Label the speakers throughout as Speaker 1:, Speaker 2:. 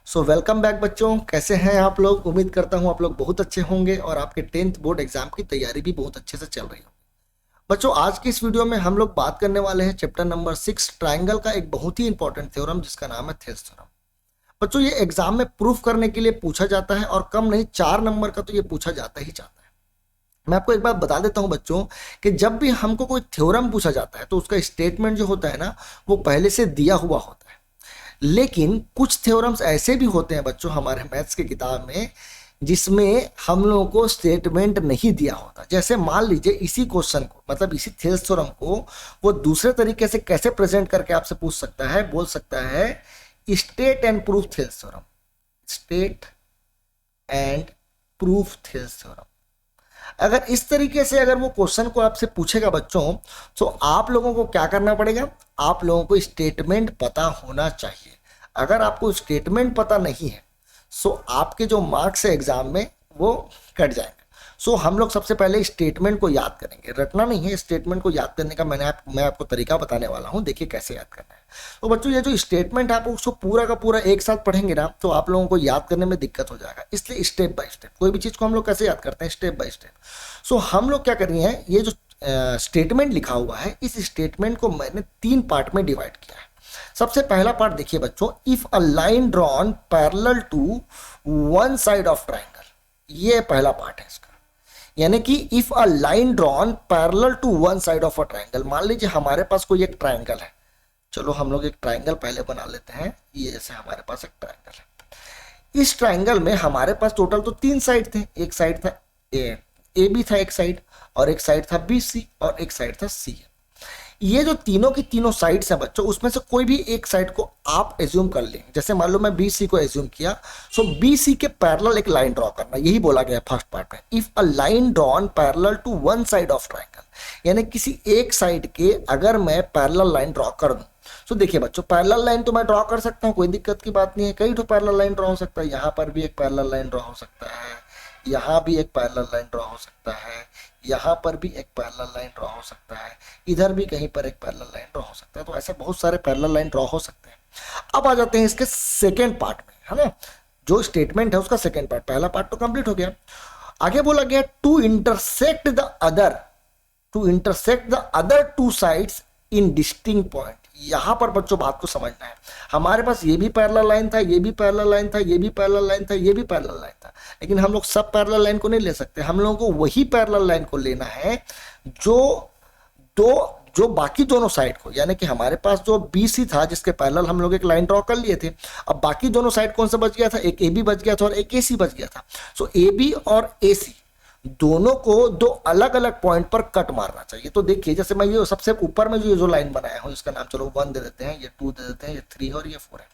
Speaker 1: Welcome back बच्चों, कैसे हैं आप लोग। उम्मीद करता हूं आप लोग बहुत अच्छे होंगे और आपके 10th बोर्ड एग्जाम की तैयारी भी बहुत अच्छे से चल रही हो। बच्चों, आज की इस वीडियो में हम लोग बात करने वाले हैं चैप्टर नंबर 6 ट्राइंगल का एक बहुत ही इंपॉर्टेंट थ्योरम जिसका नाम है थेल्स थ्योरम। बच्चों, ये एग्जाम में प्रूफ करने के लिए पूछा जाता है और कम नहीं 4 नंबर का तो ये पूछा जाता ही जाता है। मैं आपको एक बात बता देता हूं बच्चों कि जब भी हमको कोई थ्योरम पूछा जाता है तो उसका स्टेटमेंट जो होता है ना, वो पहले से दिया हुआ होता है। लेकिन कुछ थ्योरम्स ऐसे भी होते हैं बच्चों हमारे मैथ्स की किताब में जिसमें हम लोगों को स्टेटमेंट नहीं दिया होता। जैसे मान लीजिए इसी क्वेश्चन को, मतलब इसी थेल्स थ्योरम को वो दूसरे तरीके से कैसे प्रेजेंट करके आपसे पूछ सकता है, बोल सकता है state and proof Thales theorem, state and proof Thales theorem. अगर इस तरीके से अगर वो क्वेश्चन को आपसे पूछेगा बच्चों, तो आप लोगों को क्या करना पड़ेगा, आप लोगों को स्टेटमेंट पता होना चाहिए। अगर आपको स्टेटमेंट पता नहीं है सो आपके जो मार्क्स है एग्जाम में वो कट जाएंगे। सो हम लोग सबसे पहले स्टेटमेंट को याद करेंगे, रटना नहीं है। स्टेटमेंट को याद करने का मैं आपको तरीका बताने वाला हूं, देखिए कैसे याद करना है। तो बच्चों, ये जो स्टेटमेंट है आप उसको पूरा का पूरा एक साथ पढ़ेंगे ना तो आप लोगों को याद करने में दिक्कत हो जाएगा। इसलिए स्टेप बाय स्टेप, कोई भी चीज को हम लोग कैसे याद करते हैं, स्टेप बाय स्टेप। सो हम लोग क्या करेंगे, ये जो स्टेटमेंट लिखा हुआ है इस स्टेटमेंट को मैंने 3 पार्ट में डिवाइड किया है। सबसे पहला पार्ट देखिए बच्चों, if a line drawn parallel to one side of triangle, ये पहला पार्ट है इसका। यानी कि if a line drawn parallel to one side of a triangle, मान लीजिए हमारे पास कोई एक ट्राइंगल है। चलो हम लोग एक ट्राइंगल पहले बना लेते हैं। ये जैसे हमारे पास एक ट्राइंगल है, इस ट्राइंगल में हमारे पास टोटल तो 3 साइड थे। एक साइड था ए बी था एक साइड, और एक साइड था बी सी, और एक साइड था सी। ये जो तीनों की तीनों साइड्स हैं बच्चों, उसमें से कोई भी एक साइड को आप एज्यूम कर लें। जैसे मान लो मैं बी सी को एज्यूम किया, सो बी सी के पैरेलल एक लाइन ड्रॉ करना, यही बोला गया फर्स्ट पार्ट में। If a line drawn parallel to one side of triangle, यानी किसी एक साइड के अगर मैं पैरेलल लाइन ड्रॉ कर दूं, तो देखिए बच्चों पैरेलल लाइन तो मैं ड्रॉ कर सकता हूं, कोई दिक्कत की बात नहीं है। कई तो पैरेलल लाइन ड्रॉ हो सकता है, यहां पर भी एक पैरेलल लाइन ड्रॉ हो सकता है, यहां भी एक पैरेलल लाइन ड्रॉ हो सकता है, यहां पर भी एक पैरेलल लाइन ड्रॉ हो सकता है, इधर भी कहीं पर एक पैरेलल लाइन ड्रॉ हो सकता है। तो ऐसे बहुत सारे पैरेलल लाइन ड्रॉ हो सकते हैं। अब आ जाते हैं इसके सेकेंड पार्ट में, है ना। जो स्टेटमेंट है उसका सेकेंड पार्ट, पहला पार्ट तो कंप्लीट हो गया। आगे बोला गया to intersect the other two sides in distinct point. यहां पर बच्चों बात को समझना है, हमारे पास ये भी पैरेलल लाइन था, ये भी पैरेलल लाइन था, ये भी पैरेलल लाइन था, ये भी पैरेलल लाइन था, लेकिन हम लोग सब पैरेलल लाइन को नहीं ले सकते। हम लोगों को वही पैरेलल लाइन को लेना है जो बाकी दोनों साइड को, यानी कि हमारे पास जो BC था जिसके पैरेलल हम लोग एक लाइन ड्रॉ कर लिए थे, अब बाकी दोनों साइड कौन सा बच गया था, एक AB बच गया था और एक AC बच गया था। सो AB और AC दोनों को 2 अलग अलग पॉइंट पर कट मारना चाहिए। तो देखिए जैसे मैं ये सबसे ऊपर में जो लाइन बनाया हूं, इसका नाम चलो 1 दे देते हैं, ये 2 दे देते हैं, ये 3 और ये 4 है।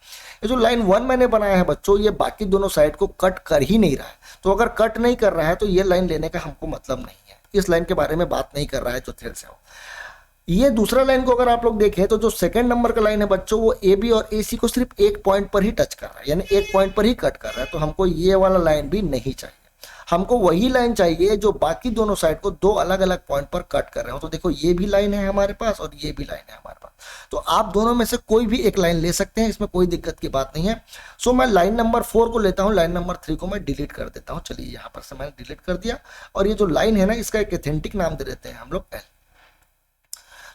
Speaker 1: ये जो लाइन 1 मैंने बनाया है बच्चों, ये बाकी दोनों साइड को कट कर ही नहीं रहा है। तो अगर कट नहीं कर रहा है तो ये लाइन लेने का हमको मतलब नहीं है, इस लाइन के बारे में बात नहीं कर रहा है जो थेल्स है। ये दूसरा लाइन को अगर आप लोग देखें तो जो सेकंड नंबर का लाइन है बच्चों, वो AB और AC को सिर्फ एक पॉइंट पर ही टच कर रहा है, यानी एक पॉइंट पर ही कट कर रहा है। तो हमको ये वाला लाइन भी नहीं चाहिए, हमको वही लाइन चाहिए जो बाकी दोनों साइड को 2 अलग अलग पॉइंट पर कट कर रहे हो। तो देखो ये भी लाइन है हमारे पास और ये भी लाइन है हमारे पास, तो आप दोनों में से कोई भी एक लाइन ले सकते हैं, इसमें कोई दिक्कत की बात नहीं है। सो मैं लाइन नंबर 4 को लेता हूं, लाइन नंबर 3 को मैं डिलीट कर देता हूं। चलिए यहां पर से मैंने डिलीट कर दिया, और ये जो लाइन है ना इसका एक एथेंटिक नाम दे देते हैं हम लोग L।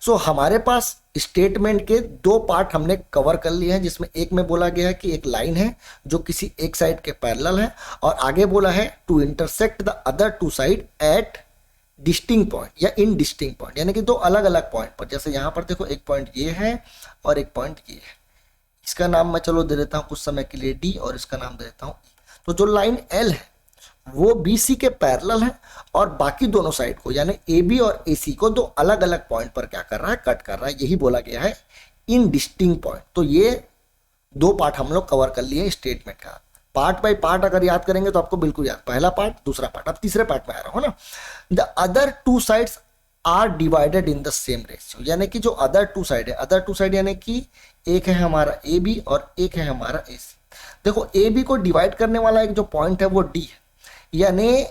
Speaker 1: सो हमारे पास स्टेटमेंट के 2 पार्ट हमने कवर कर लिए हैं, जिसमें एक में बोला गया है कि एक लाइन है जो किसी एक साइड के पैरेलल है, और आगे बोला है to intersect the other two side at distinct point या इन डिस्टिंक्ट पॉइंट, यानी कि 2 अलग अलग पॉइंट पर। जैसे यहां पर देखो एक पॉइंट ये है और एक पॉइंट ये है, इसका नाम मैं चलो दे देता हूं कुछ समय के लिए D, और इसका नाम दे देता हूं E। तो जो लाइन L है वो BC के पैरेलल है, और बाकी दोनों साइड को यानी AB और AC को 2 अलग अलग पॉइंट पर क्या कर रहा है, कट कर रहा है। यही बोला गया है इन डिस्टिंक्ट पॉइंट। तो ये 2 पार्ट हम लोग कवर कर लिए स्टेटमेंट का। पार्ट बाय पार्ट अगर याद करेंगे तो आपको बिल्कुल याद, पहला पार्ट दूसरा पार्ट। अब तीसरे पार्ट में आ रहा हूं ना, the other two sides are divided in the same ratio, यानी कि जो अदर टू साइड है, अदर टू साइड यानी कि एक है हमारा AB और एक है हमारा AC। देखो AB को डिवाइड करने वाला एक जो पॉइंट है वो D है, यानी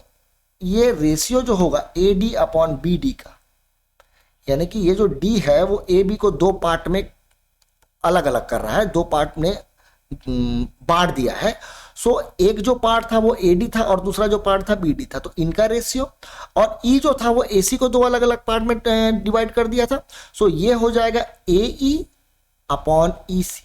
Speaker 1: ये रेशियो जो होगा AD अपॉन BD का, यानी कि ये जो D है वो AB को 2 पार्ट में अलग अलग कर रहा है, 2 पार्ट में बांट दिया है। सो एक जो पार्ट था वो एडी था और दूसरा जो पार्ट था बीडी था, तो इनका रेशियो, और ई जो था वो एसी को दो अलग अलग पार्ट में डिवाइड कर दिया था। सो ये हो जाएगा ए अपॉन ई सी।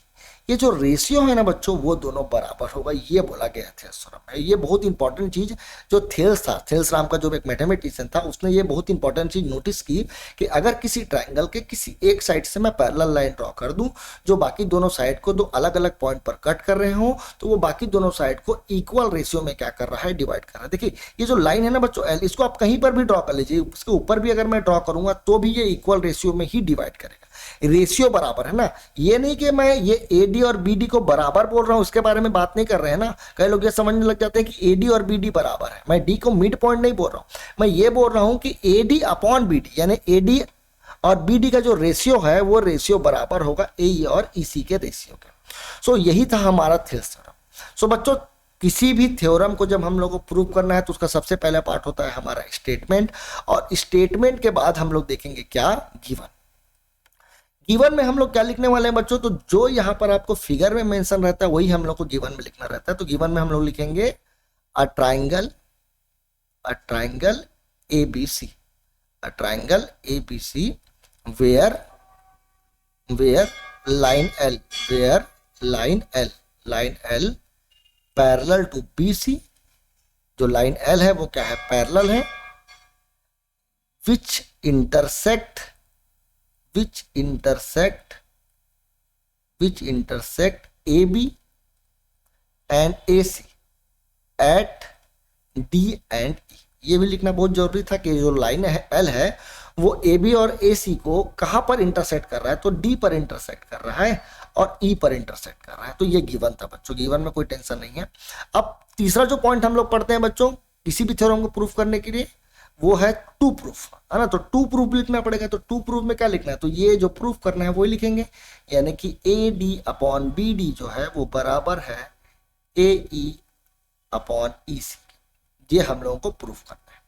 Speaker 1: ये जो रेशियो है ना बच्चों वो दोनों बराबर होगा, ये बोला गया थेल्स थ्योरम में। ये बहुत इंपॉर्टेंट चीज जो थेल्स था, थेल्स नाम का जो एक मैथमेटिशियन था, उसने ये बहुत इंपॉर्टेंट चीज नोटिस की कि अगर किसी ट्राइंगल के किसी एक साइड से मैं पैरेलल लाइन ड्रॉ कर दूं जो बाकी दोनों साइड को दो अलग अलग पॉइंट पर कट कर रहे हो, तो वो बाकी दोनों साइड को इक्वल रेशियो में क्या कर रहा है, डिवाइड कर रहा है। देखिए ये जो लाइन है ना बच्चों एल, इसको आप कहीं पर भी ड्रॉ कर लीजिए, उसके ऊपर भी अगर मैं ड्रॉ करूंगा तो भी ये इक्वल रेशियो में ही डिवाइड करेगा। रेशियो बराबर है ना, ये नहीं कि मैं ये एडी और बीडी को बराबर बोल रहा हूं, उसके बारे में बात नहीं कर रहे हैं ना। कई लोग ये समझने लग जाते हैं कि एडी और बीडी बराबर है। मैं डी को मिड पॉइंट नहीं बोल रहा हूं, मैं ये बोल रहा हूं कि एडी अपॉन बीडी, यानी एडी और बीडी का जो रेशियो है वो रेशियो बराबर होगा ए और ईसी के रेशियो के। सो यही था हमारा थेल्स थ्योरम। सो बच्चों किसी भी थ्योरम को जब हम लोग को प्रूव करना है तो उसका सबसे पहला पार्ट होता है हमारा स्टेटमेंट, और स्टेटमेंट के बाद हम लोग देखेंगे क्या, गिवन। गिवन में हम लोग क्या लिखने वाले हैं बच्चों, तो जो यहां पर आपको फिगर में मेंशन रहता है वही हम लोग को गिवन में लिखना रहता है। तो गिवन में हम लोग लिखेंगे a triangle ABC, a triangle ABC where line L parallel to BC, जो लाइन एल है वो क्या है, पैरेलल है, which intersect AB and AC at D and E। ये भी लिखना बहुत जरूरी था कि जो लाइन है L है वो AB और AC को कहां पर इंटरसेक्ट कर रहा है, तो D पर इंटरसेक्ट कर रहा है और E पर इंटरसेक्ट कर रहा है। तो ये गिवन था बच्चों, गिवन में कोई टेंशन नहीं है। अब तीसरा जो पॉइंट हम लोग पढ़ते हैं बच्चों किसी भी थ्योरम को प्रूफ करने के लिए, वो है टू प्रूफ, है ना। तो टू प्रूफ लिखना पड़ेगा। तो टू प्रूफ में क्या लिखना है, तो ये जो प्रूफ करना है वही लिखेंगे, यानी कि A D upon B D जो है वो बराबर है ए ई अपॉन ई सी। ये हम लोगों को प्रूफ करना है।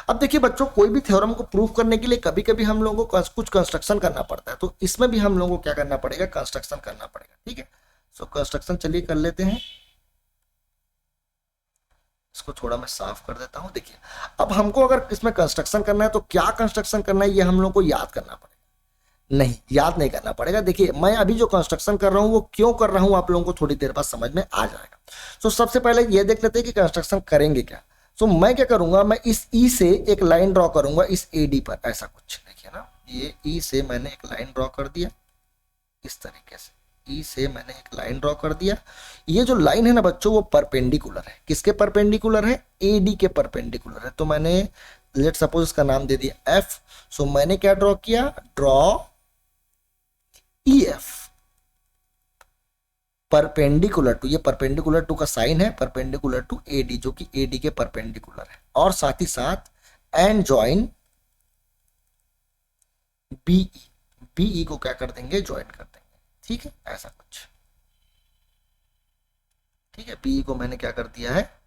Speaker 1: अब देखिए बच्चों कोई भी थ्योरम को प्रूफ करने के लिए कभी कभी हम लोगों को कुछ कंस्ट्रक्शन करना पड़ता है, तो इसमें भी हम लोगों को क्या करना पड़ेगा, कंस्ट्रक्शन करना पड़ेगा। ठीक है, सो कंस्ट्रक्शन चलिए कर लेते हैं। इसको थोड़ा मैं साफ कर देता हूं। देखिए अब हमको अगर इसमें कंस्ट्रक्शन करना है तो क्या कंस्ट्रक्शन करना है ये हम लोग को याद करना पड़ेगा। नहीं, याद नहीं करना पड़ेगा। देखिए मैं अभी जो कंस्ट्रक्शन कर रहा हूं वो क्यों कर रहा हूं आप लोगों को थोड़ी देर बाद समझ में आ जाएगा। तो सबसे पहले ये देख लेते हैं कि कंस्ट्रक्शन करेंगे क्या। तो मैं क्या करूंगा, मैं इस ई से एक लाइन ड्रॉ करूंगा इस एडी पर, ऐसा कुछ। देखिए ना, ये ई से मैंने एक लाइन ड्रॉ कर दिया इस तरीके से, ई से मैंने एक लाइन ड्रॉ कर दिया। ये जो लाइन है ना बच्चों वो परपेंडिकुलर है, किसके परपेंडिकुलर है, एडी के परपेंडिकुलर है। तो मैंने लेट सपोज इसका नाम दे दिया एफ। सो मैंने क्या ड्रॉ किया, draw E F perpendicular to, ये परपेंडिकुलर टू का साइन है, परपेंडिकुलर टू एडी जो कि एडी के परपेंडिकुलर है, और साथ ही साथ एंड जॉइन बीई, बीई को क्या कर देंगे, ज्वाइन कर देंगे। ठीक है, ऐसा कुछ। ठीक है, बीई को मैंने क्या कर दिया है,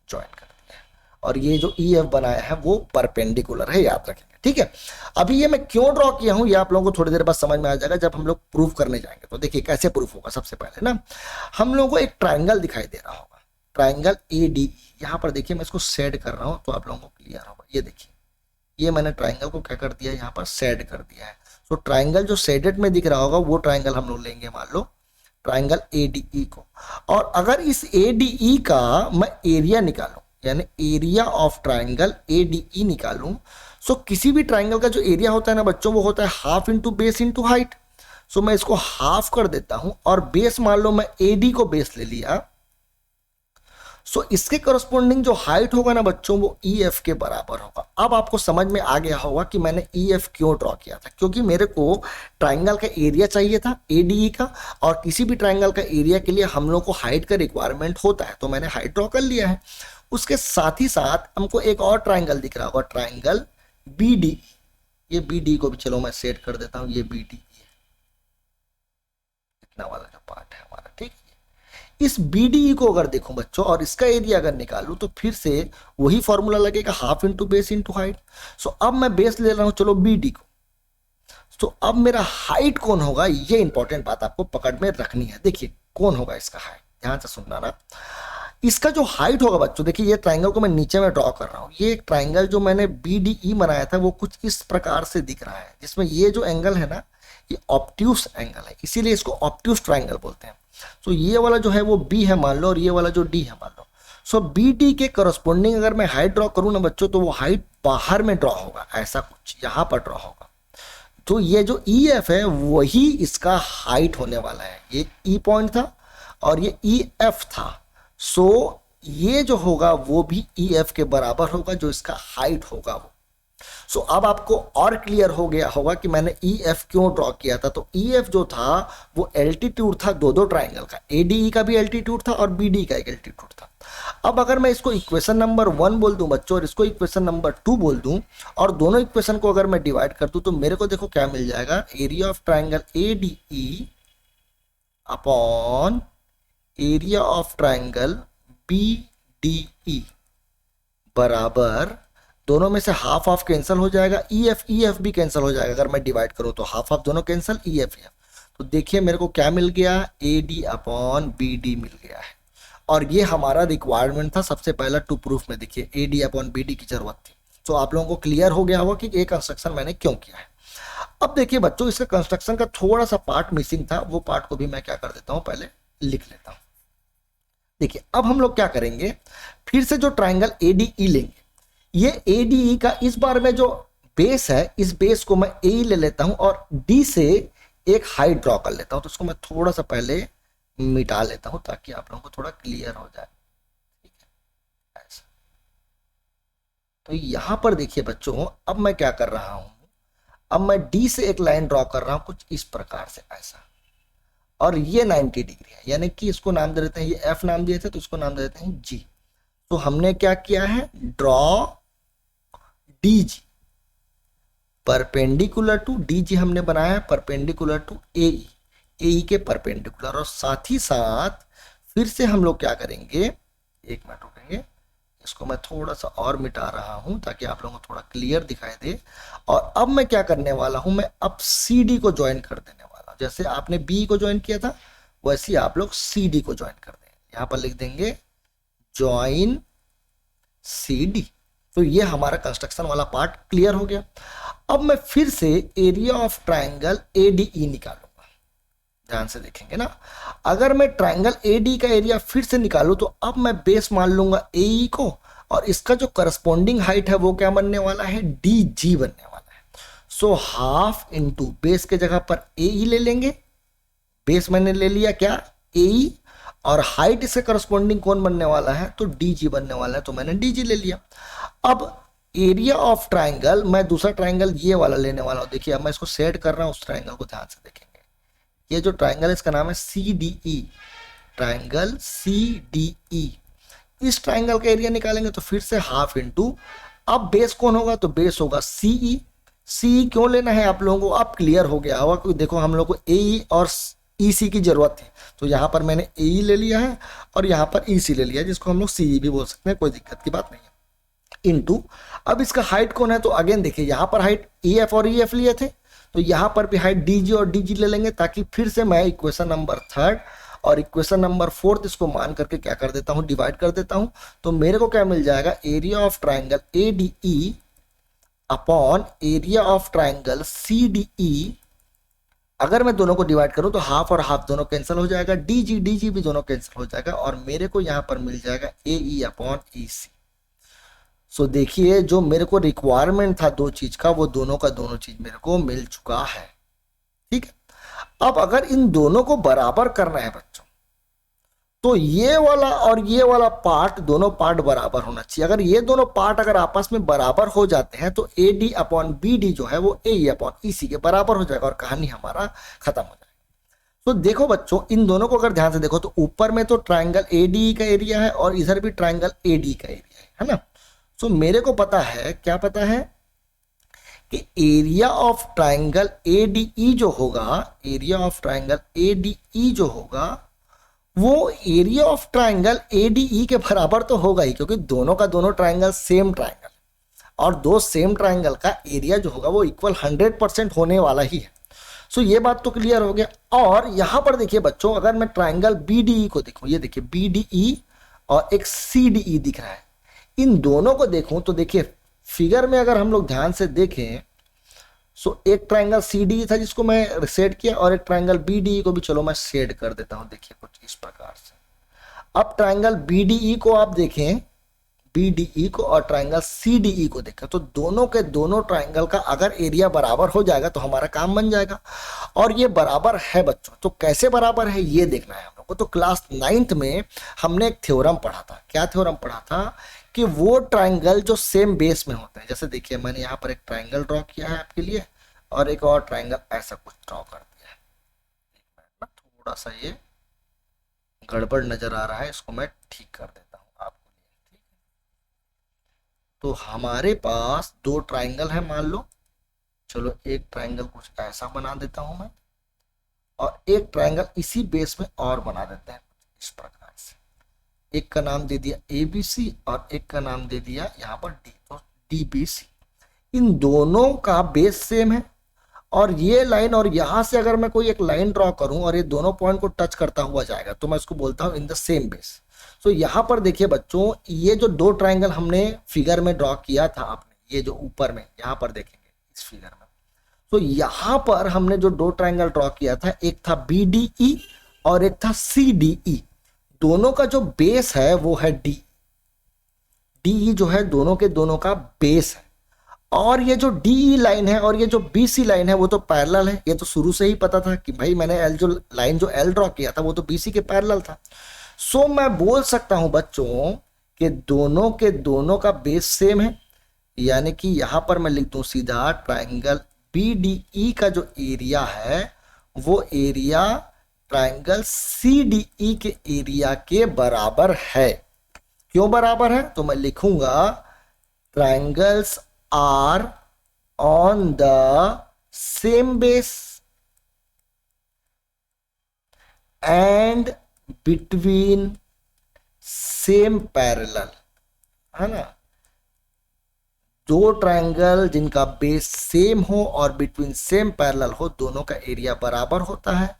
Speaker 1: ज्वाइन कर दिया है, और ये जो ई एफ बनाया है वो परपेंडिकुलर है, याद रखेंगे। ठीक है, अभी ये मैं क्यों ड्रॉ किया हूं ये आप लोगों को थोड़ी देर बाद समझ में आ जाएगा जब हम लोग प्रूफ करने जाएंगे। तो देखिए कैसे प्रूफ होगा। सबसे पहले ना हम लोगों को एक ट्राइंगल दिखाई दे रहा होगा, ट्राइंगल ए डी। यहां पर देखिए मैं इसको शेड कर रहा हूं तो आप लोगों को क्लियर होगा। ये देखिए, ये मैंने ट्राइंगल को क्या कर दिया, यहाँ पर शेड कर दिया है। तो ट्राइंगल जो शेडेड में दिख रहा होगा वो ट्राइंगल हम लोग लेंगे, मान लो ट्राइंगल एडीई को। और अगर इस एडीई का मैं एरिया निकालूं, यानी एरिया ऑफ ट्राइंगल एडीई निकालूं, सो किसी भी ट्राइंगल का जो एरिया होता है ना बच्चों वो होता है half into base into height. So मैं इसको हाफ कर देता हूं और बेस मान लो मैं एडी को बेस ले लिया। सो इसके करस्पॉन्डिंग जो हाइट होगा ना बच्चों वो ई एफ के बराबर होगा। अब आपको समझ में आ गया होगा कि मैंने ई एफ क्यों ड्रॉ किया था, क्योंकि मेरे को ट्राइंगल का एरिया चाहिए था एडीई का, और किसी भी ट्राइंगल का एरिया के लिए हम लोग को हाइट का रिक्वायरमेंट होता है, तो मैंने हाइट ड्रॉ कर लिया है। उसके साथ ही साथ हमको एक और ट्राइंगल दिख रहा होगा, ट्राइंगल बी डी। ये बी डी को भी चलो मैं सेट कर देता हूं, ये बी डी इतना वाला जो पार्ट है हमारा। ठीक, इस बीडीई को अगर देखो बच्चों और इसका एरिया अगर निकालूं तो फिर से वही फॉर्मूला लगेगा, half into base into height. So अब मैं बेस ले रहा हूं चलो बीडी को। तो अब मेरा हाइट कौन होगा, ये इंपॉर्टेंट बात आपको पकड़ में रखनी है। देखिए कौन होगा इसका हाइट, ध्यान से सुनना ना। इसका जो हाइट होगा बच्चों, देखिए ये ट्राइंगल को मैं नीचे में ड्रॉ कर रहा हूँ। ये एक ट्राइंगल जो मैंने BDE बनाया था वो कुछ इस प्रकार से दिख रहा है, जिसमें ये जो एंगल है ना ये ऑब्ट्यूस एंगल है, इसीलिए इसको ऑब्ट्यूस ट्राइंगल बोलते हैं। तो ये वाला जो है वो B है मान लो, और ये वाला जो D है मान लो। सो BD के करस्पॉन्डिंग अगर मैं हाइट ड्रॉ करूँ ना बच्चों, तो वो हाइट बाहर में ड्रॉ होगा, ऐसा कुछ यहाँ पर ड्रॉ होगा। तो ये जो EF है वही इसका हाइट होने वाला है। ये E पॉइंट था और ये EF था। सो ये जो होगा वो भी EF के बराबर होगा, जो इसका हाइट होगा वो। सो अब आपको और क्लियर हो गया होगा कि मैंने EF क्यों ड्रॉ किया था। तो EF जो था वो एल्टीट्यूड था दो ट्राइंगल का, ADE का भी एल्टीट्यूड था और BD का एक एल्टीट्यूड था। अब अगर मैं इसको इक्वेशन नंबर 1 बोल दूं बच्चों और इसको इक्वेशन नंबर 2 बोल दूं, और दोनों इक्वेशन को अगर मैं डिवाइड कर दूं, तो मेरे को देखो क्या मिल जाएगा, area of triangle ADE upon area of triangle BDE बराबर, दोनों में से हाफ हाफ कैंसिल हो जाएगा, EF भी कैंसिल हो जाएगा। अगर मैं डिवाइड करूं तो हाफ हाफ दोनों कैंसिल, EF। तो देखिए मेरे को क्या मिल गया, AD अपॉन BD मिल गया है। और ये हमारा रिक्वायरमेंट था सबसे पहला टू प्रूफ में। देखिए AD अपॉन BD की जरूरत थी। तो आप लोगों को क्लियर हो गया होगा कि ये कंस्ट्रक्शन मैंने क्यों किया है। अब देखिए बच्चों, इसका कंस्ट्रक्शन का थोड़ा सा पार्ट मिसिंग था, वो पार्ट को भी मैं क्या कर देता हूं, पहले लिख लेता हूं। देखिए अब हम लोग क्या करेंगे, फिर से जो ट्राइंगल ADE लेंगे, ये ADE का इस बार में जो बेस है, इस बेस को मैं AE ले लेता हूं और D से एक हाइट ड्रॉ कर लेता हूं। तो इसको मैं थोड़ा सा पहले मिटा लेता हूं ताकि आप लोगों को थोड़ा क्लियर हो जाए। ठीक है, ऐसा। तो यहां पर देखिए बच्चों, अब मैं क्या कर रहा हूं, अब मैं D से एक लाइन ड्रॉ कर रहा हूं कुछ इस प्रकार से, ऐसा। और ये 90 डिग्री है, यानी कि इसको नाम दे देते हैं, ये F नाम दिए थे तो इसको नाम दे देते हैं G। तो हमने क्या किया है, draw DG perpendicular to DG हमने बनाया है परपेंडिकुलर टू AE के परपेंडिकुलर। और साथ ही साथ फिर से हम लोग क्या करेंगे, एक मिनट रुकेंगे, इसको मैं थोड़ा सा और मिटा रहा हूं ताकि आप लोगों को थोड़ा क्लियर दिखाई दे। और अब मैं क्या करने वाला हूं, मैं अब CD को ज्वाइन कर देने वाला हूं। जैसे आपने B को ज्वाइन किया था वैसे ही आप लोग CD को ज्वाइन कर देंगे। यहां पर लिख देंगे ज्वाइन CD। तो ये हमारा कंस्ट्रक्शन वाला पार्ट क्लियर हो गया। अब मैं फिर से एरिया ऑफ ट्राइंगल ADE निकालूंगा, ध्यान से देखेंगे ना। अगर मैं ट्राइंगल AD का एरिया फिर से निकालूं तो अब मैं बेस मान लूंगा AE को, और इसका जो करस्पॉन्डिंग हाइट है वो क्या बनने वाला है, DG बनने वाला है। सो हाफ इंटू बेस के जगह पर AE ले लेंगे, बेस मैंने ले लिया क्या, AE, और हाइट इसके करस्पॉन्डिंग कौन बनने वाला है, तो DG बनने वाला है, तो मैंने DG ले लिया। अब एरिया ऑफ ट्राइंगल, मैं दूसरा ट्राइंगल ये वाला लेने वाला हूं। देखिए अब मैं इसको सेट कर रहा हूं, उस ट्राइंगल को ध्यान से देखेंगे। ये जो ट्राइंगल है इसका नाम है CDE, ट्राइंगल CDE। इस ट्राइंगल का एरिया निकालेंगे तो फिर से हाफ इंटू, अब बेस कौन होगा, तो बेस होगा CE। CE क्यों लेना है आप लोगों को अब क्लियर हो गया होगा, क्योंकि देखो हम लोग को AE और EC की जरूरत थी, तो यहाँ पर मैंने AE ले लिया है और यहाँ पर EC ले लिया, जिसको हम लोग CE भी बोल सकते हैं, कोई दिक्कत की बात नहीं है। इनटू, अब इसका हाइट कौन है, तो अगेन देखिए यहाँ पर हाइट EF और EF लिए थे, तो यहाँ पर भी हाइट DG और DG ले लेंगे, ताकि फिर से मैं इक्वेशन नंबर 3 और इक्वेशन नंबर 4 इसको मान करके क्या कर देता हूँ, डिवाइड कर देता हूँ। तो मेरे को क्या मिल जाएगा, area of triangle ADE upon area of triangle CDE। अगर मैं दोनों को डिवाइड करूं तो हाफ और हाफ दोनों कैंसिल हो जाएगा, DG भी दोनों कैंसिल हो जाएगा, और मेरे को यहां पर मिल जाएगा AE अपॉन EC। सो देखिए जो मेरे को रिक्वायरमेंट था दो चीज का, वो दोनों का दोनों चीज मेरे को मिल चुका है। ठीक है, अब अगर इन दोनों को बराबर करना है बच्चों, तो ये वाला और ये वाला पार्ट, दोनों पार्ट बराबर होना चाहिए। अगर ये दोनों पार्ट अगर आपस में बराबर हो जाते हैं तो AD अपॉन BD जो है वो AE अपॉन EC के बराबर हो जाएगा और कहानी हमारा खत्म हो जाएगा। तो देखो बच्चों, इन दोनों को अगर ध्यान से देखो तो ऊपर में तो ट्राइंगल ADE का एरिया है और इधर भी ट्राइंगल AD का एरिया है ना। तो मेरे को पता है, क्या पता है, कि एरिया ऑफ ट्राइंगल ADE जो होगा, एरिया ऑफ ट्राइंगल ADE जो होगा वो एरिया ऑफ ट्राइंगल ADE के बराबर तो होगा ही, क्योंकि दोनों का दोनों ट्राइंगल सेम ट्राइंगल, और दो सेम ट्राइंगल का एरिया जो होगा वो इक्वल 100% होने वाला ही है। सो ये बात तो क्लियर हो गया। और यहां पर देखिए बच्चों, अगर मैं ट्राइंगल BDE को देखूं, ये देखिए BDE और एक CDE दिख रहा है, इन दोनों को देखूं तो देखिए फिगर में अगर हम लोग ध्यान से देखें, सो एक ट्राइंगल CDE था जिसको मैं शेड किया, और एक ट्राइंगल BDE को भी चलो मैं शेड कर देता हूं। देखिए कुछ इस प्रकार से। अब ट्राइंगल BDE को आप देखें, BDE को और ट्राइंगल CDE को देखें, तो दोनों के दोनों ट्राइंगल का अगर एरिया बराबर हो जाएगा तो हमारा काम बन जाएगा। और ये बराबर है बच्चों, तो कैसे बराबर है ये देखना है हम लोग को। तो क्लास 9th में हमने एक थ्योरम पढ़ा था। क्या थ्योरम पढ़ा था? कि वो ट्राइंगल जो सेम बेस में होते हैं, जैसे देखिए मैंने यहाँ पर एक ट्राइंगल ड्रॉ किया है आपके लिए, और एक और ट्राइंगल ऐसा कुछ ड्रॉ कर दिया है। थोड़ा सा ये गड़बड़ नजर आ रहा है, इसको मैं ठीक कर देता हूँ आपको लिए। ठीक है, तो हमारे पास दो ट्राइंगल है मान लो। चलो एक ट्राइंगल कुछ ऐसा बना देता हूं मैं, और एक ट्राइंगल इसी बेस में और बना देते हैं इस प्रकार से। एक का नाम दे दिया ABC और एक का नाम दे दिया यहाँ पर D, तो DBC। इन दोनों का बेस सेम है, और ये लाइन और यहां से अगर मैं कोई एक लाइन ड्रॉ करूं और ये दोनों पॉइंट को टच करता हुआ जाएगा तो मैं इसको बोलता हूं इन द सेम बेस। तो यहां पर देखिए बच्चों, ये जो दो ट्राइंगल हमने फिगर में ड्रॉ किया था आपने, ये जो ऊपर में यहां पर देखेंगे इस फिगर में, तो यहां पर हमने जो दो ट्राइंगल ड्रॉ किया था, एक था BDE और एक था CDE। दोनों का जो बेस है वो है DE जो है दोनों के दोनों का बेस है। और ये जो DE लाइन है और ये जो BC लाइन है वो तो पैरेलल है। ये तो शुरू से ही पता था कि भाई मैंने जो L ड्रॉ किया था वो तो BC के पैरेलल था। सो मैं बोल सकता हूं बच्चों कि दोनों के दोनों का बेस सेम है, यानी कि यहां पर मैं लिख दूं सीधा ट्राइंगल BDE का जो एरिया है वो एरिया ट्राइंगल CDE के एरिया के बराबर है। क्यों बराबर है? तो मैं लिखूंगा triangles are on the same base and between same parallel, है ना। दो ट्राइंगल जिनका बेस सेम हो और बिटवीन सेम पैरेलल हो, दोनों का एरिया बराबर होता है।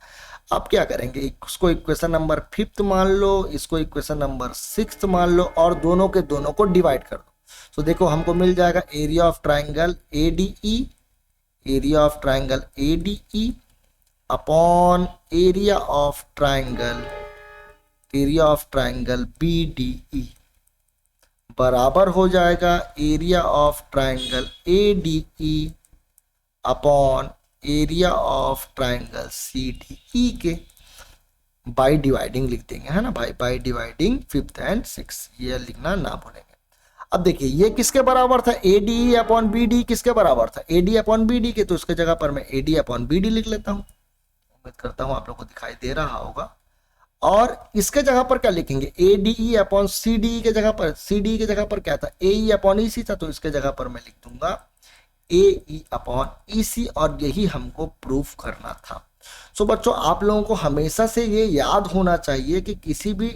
Speaker 1: अब क्या करेंगे, इसको इक्वेशन नंबर 5th मान लो, इसको इक्वेशन नंबर 6th मान लो, और दोनों के दोनों को डिवाइड कर दो। तो देखो हमको मिल जाएगा area of triangle ADE upon area of triangle BDE बराबर हो जाएगा area of triangle ADE upon area of triangle CDE के। बाय डिवाइडिंग लिख देंगे, है ना भाई, by dividing 5th and 6th, ये लिखना ना भूलेंगे। अब देखिए ये किसके बराबर था, ADE अपॉन BD किसके बराबर था, AD अपॉन BD के। तो इसके जगह पर मैं AD अपॉन BD लिख लेता हूं। उम्मीद करता हूं आप लोगों को दिखाई दे रहा होगा। और इसके जगह पर क्या लिखेंगे, ADE अपॉन CDE के जगह पर, CDE के जगह पर क्या था, AE अपॉन EC था, तो इसके जगह पर मैं लिख दूंगा AE अपॉन EC, और यही हमको प्रूफ करना था। सो बच्चों आप लोगों को हमेशा से ये याद होना चाहिए कि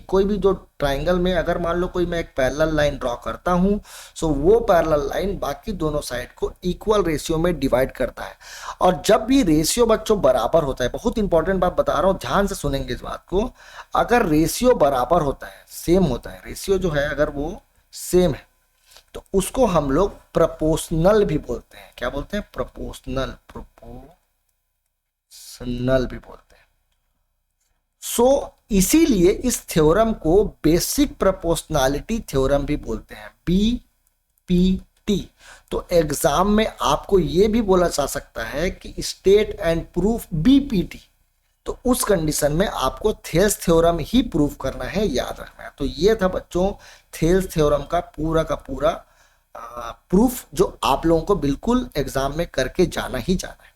Speaker 1: कोई भी जो ट्राइंगल में अगर मान लो कोई मैं एक पैरेलल लाइन ड्रॉ करता हूं, सो वो पैरेलल लाइन बाकी दोनों साइड को इक्वल रेशियो में डिवाइड करता है। और जब भी रेशियो बच्चों बराबर होता है, बहुत इंपॉर्टेंट बात बता रहा हूं, ध्यान से सुनेंगे इस बात को, अगर रेशियो बराबर होता है, सेम होता है, रेशियो जो है अगर वो सेम है, तो उसको हम लोग प्रोपोर्शनल भी बोलते हैं। क्या बोलते हैं? प्रोपोर्शनल भी बोलते हैं। सो इसीलिए इस थ्योरम को बेसिक प्रोपोर्शनैलिटी थ्योरम भी बोलते हैं, BPT। तो एग्जाम में आपको यह भी बोला जा सकता है कि स्टेट एंड प्रूफ BPT। तो उस कंडीशन में आपको थेल्स थ्योरम ही प्रूफ करना है, याद रखना है। तो ये था बच्चों थेल्स थ्योरम का पूरा प्रूफ, जो आप लोगों को बिल्कुल एग्जाम में करके जाना ही जाना है।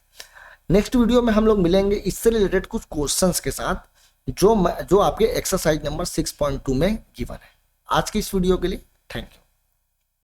Speaker 1: नेक्स्ट वीडियो में हम लोग मिलेंगे इससे रिलेटेड कुछ क्वेश्चंस के साथ, जो आपके एक्सरसाइज नंबर 6.2 में गिवन है। आज की इस वीडियो के लिए थैंक यू।